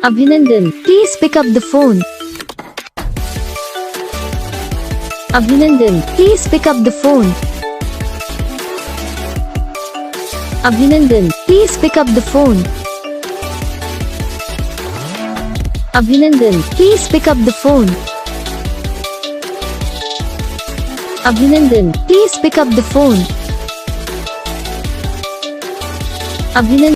Abhinandan, please pick up the phone. Abhinandan, please pick up the phone. Abhinandan, please pick up the phone. Abhinandan, please pick up the phone. Abhinandan, please pick up the phone. Abhinandan.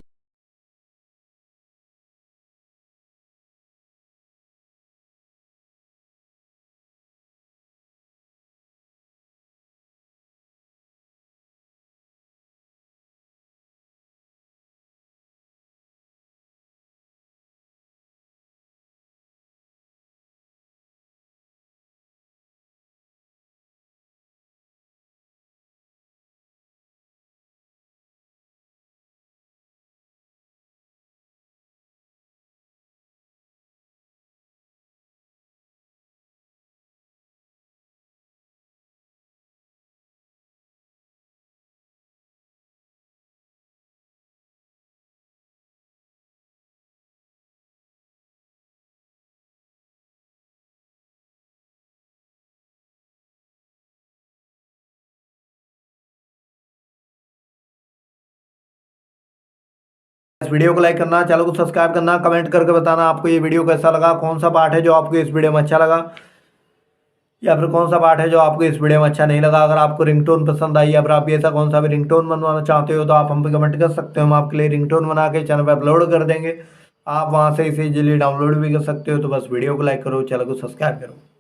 इस video को like करना, channel को subscribe करना, comment करके बताना आपको ये video कैसा लगा, कौन सा पार्ट है जो आपको इस वीडियो में अच्छा लगा या फिर कौन सा पार्ट है जो आपको इस वीडियो में अच्छा नहीं लगा। अगर आपको रिंगटोन पसंद आई या फिर आप ऐसा कौन सा भी रिंगटोन बनवाना चाहते हो तो आप हम पे कमेंट कर सकते हो। हम आपके लिए रिंगटोन बना के चैनल पर अपलोड कर देंगे। आप वहाँ से इसे इजीली डाउनलोड भी कर सकते हो। तो बस वीडियो को लाइक करो, चैनल को सब्सक्राइब करो।